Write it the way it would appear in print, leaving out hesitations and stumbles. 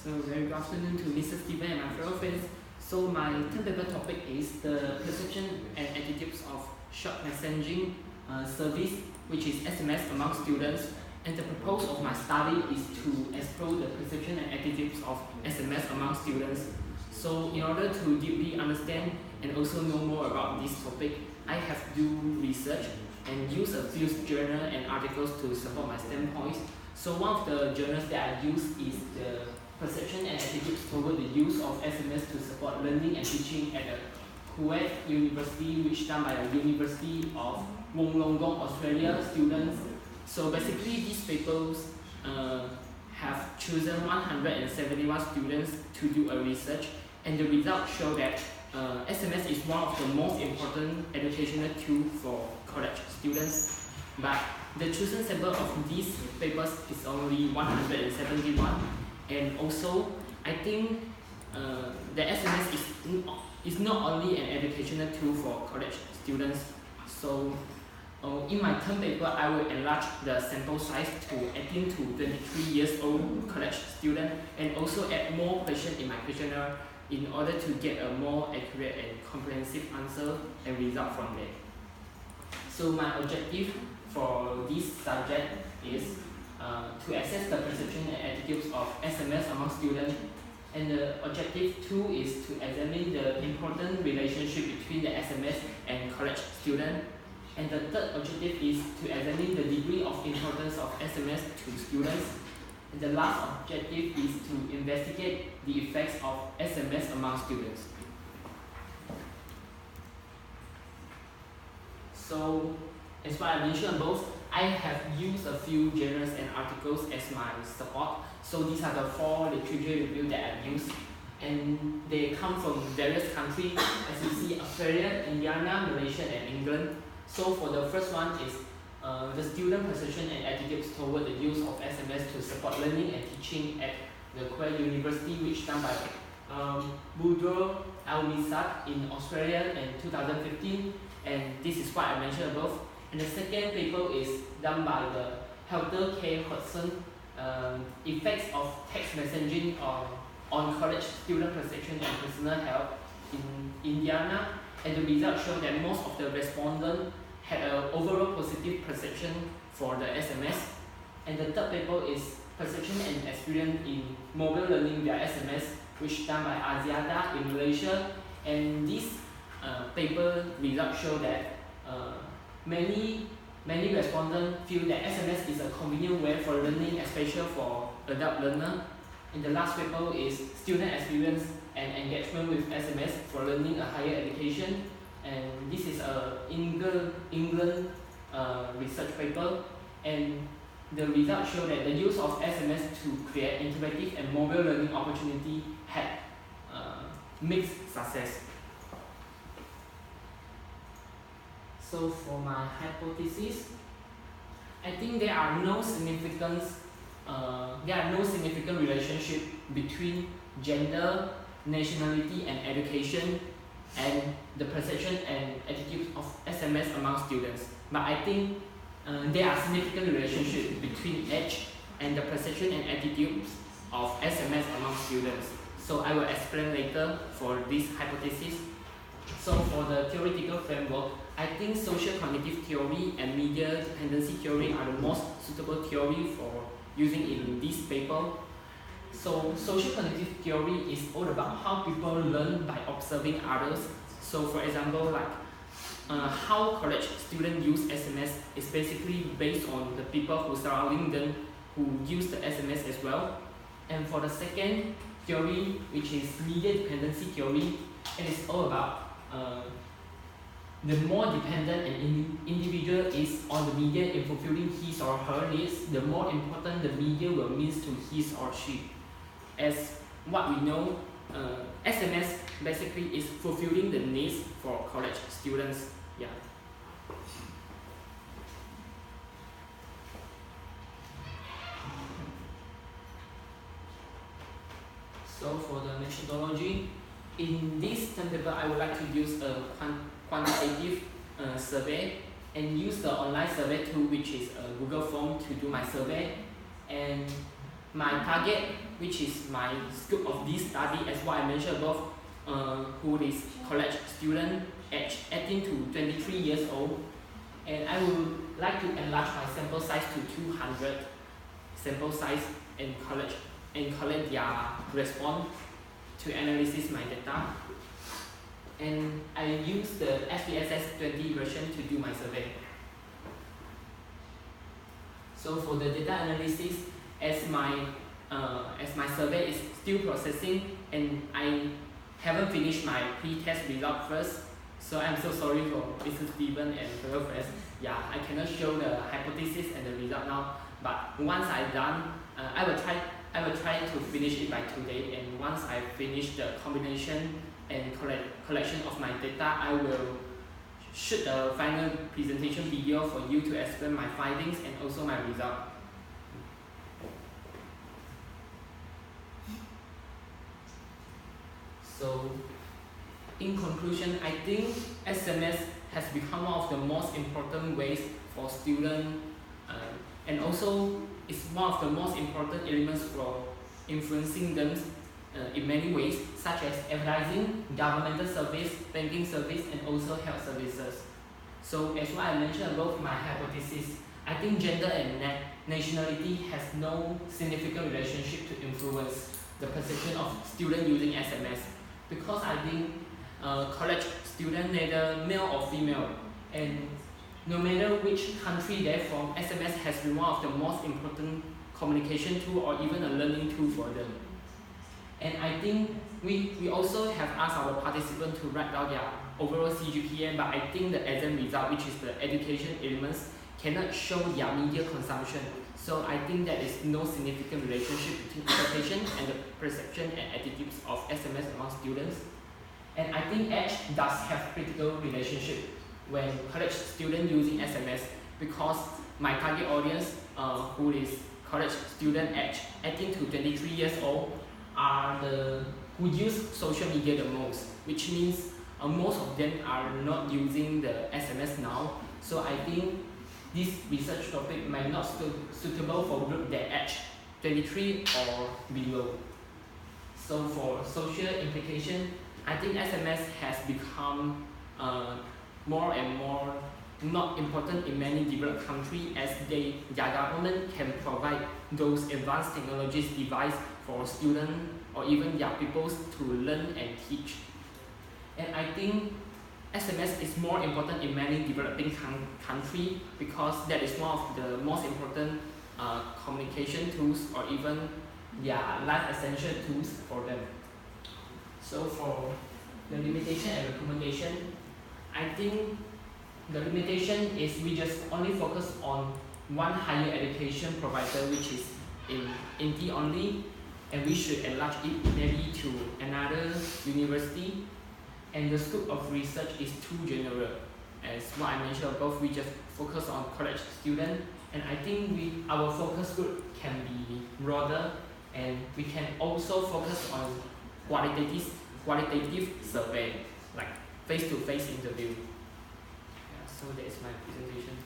So very good afternoon to Mr. Stephen and my fellow friends. So my term paper topic is the perception and attitudes of short messaging service, which is SMS among students. And the purpose of my study is to explore the perception and attitudes of SMS among students. So in order to deeply understand and also know more about this topic, I have do research and use a few journals and articles to support my standpoints. So one of the journals that I use is the Perception and Attitudes Toward the Use of SMS to Support Learning and Teaching at the Kuwait University, which done by the University of Wollongong, Australia students. So basically these papers have chosen 171 students to do a research, and the results show that SMS is one of the most important educational tools for college students. But the chosen sample of these papers is only 171, and also I think the SMS is not only an educational tool for college students. So in my term paper, I will enlarge the sample size to 18 to 23 years old college student, and also add more questions in my questionnaire in order to get a more accurate and comprehensive answer and result from there. So my objective for this subject is to assess the perception and attitudes of SMS among students, and the objective 2 is to examine the important relationship between the SMS and college student, and the third objective is to examine the degree of importance of SMS to students, and the last objective is to investigate the effects of SMS among students. So as what I mentioned above, I have used a few journals and articles as my support. So these are the 4 literature reviews that I've used, and they come from various countries, as you see: Australia, Indiana, Malaysia, and England. So for the first one is the student perception and attitudes toward the use of SMS to support learning and teaching at the Kuwait University, which done by Budro Al-Misad in Australia in 2015, and this is what I mentioned above. And the second paper is done by the Helter K. Hudson, effects of text messaging on college student perception and personal health in Indiana, and the results show that most of the respondents had an overall positive perception for the SMS. And the third paper is perception and experience in mobile learning via SMS, which done by Aziada in Malaysia. And this paper results show that many respondents feel that SMS is a convenient way for learning, especially for adult learner. And the last paper is student experience and engagement with SMS for learning a higher education, and this is a England research paper, and the results show that the use of SMS to create interactive and mobile learning opportunity had mixed success. So for my hypothesis, I think there are no significant relationship between gender, nationality, and education, and the perception and attitude of SMS among students. But I think there are significant relationships between age and the perception and attitudes of SMS among students. So I will explain later for this hypothesis. So for the theoretical framework, I think social cognitive theory and media dependency theory are the most suitable theory for using in this paper. So social cognitive theory is all about how people learn by observing others. So for example, like how college students use SMS is basically based on the people who surrounding them who use the SMS as well. And for the second theory, which is media dependency theory, it is all about the more dependent an individual is on the media in fulfilling his or her needs, the more important the media will mean to his or she. As what we know, SMS basically is fulfilling the needs for college students. Yeah. So for the methodology, in this term paper, I would like to use a quantitative survey and use the online survey tool, which is a Google form, to do my survey. And my target, which is my scope of this study, as what I mentioned above, who is college student aged 18 to 23 years old, and I would like to enlarge my sample size to 200 sample size and collect their response to analysis my data. And I use the SPSS 20 version to do my survey. So for the data analysis, as my survey is still processing and I haven't finished my pre-test result first, so I'm so sorry for Mr. Steven and fellow friends. Yeah, I cannot show the hypothesis and the result now, but once I'm done, I will try to finish it by today, and once I finish the combination and collection of my data, I will shoot a final presentation video for you to explain my findings and also my result. So, in conclusion, I think SMS has become one of the most important ways for students, and also it's one of the most important elements for influencing them in many ways, such as advertising, governmental service, banking service, and also health services. So as what I mentioned above my hypothesis, I think gender and nationality has no significant relationship to influence the perception of students using SMS, because I think college students, neither male or female, and no matter which country they're from, SMS has been one of the most important communication tool or even a learning tool for them. And I think we also have asked our participants to write down their overall CGPA, but I think the exam result, which is the education elements, cannot show their media consumption. So I think there is no significant relationship between expectation and the perception and attitudes of SMS among students. And I think age does have critical relationship when college students using SMS, because my target audience, who is college student aged 18 to 23 years old, are who use social media the most, which means most of them are not using the SMS now. So I think this research topic might not suitable for group that age 23 or below. So for social implication, I think SMS has become more and more not important in many developed countries, as their government can provide those advanced technologies device for students or even young people to learn and teach. And I think SMS is more important in many developing countries, because that is one of the most important communication tools or even their life essential tools for them. So for the limitation and recommendation, I think the limitation is we just only focus on one higher education provider, which is in India only, and we should enlarge it maybe to another university. And the scope of research is too general. As what I mentioned above, we just focus on college students, and I think our focus group can be broader, and we can also focus on qualitative survey, like face-to-face interview. Yeah, so that is my presentation.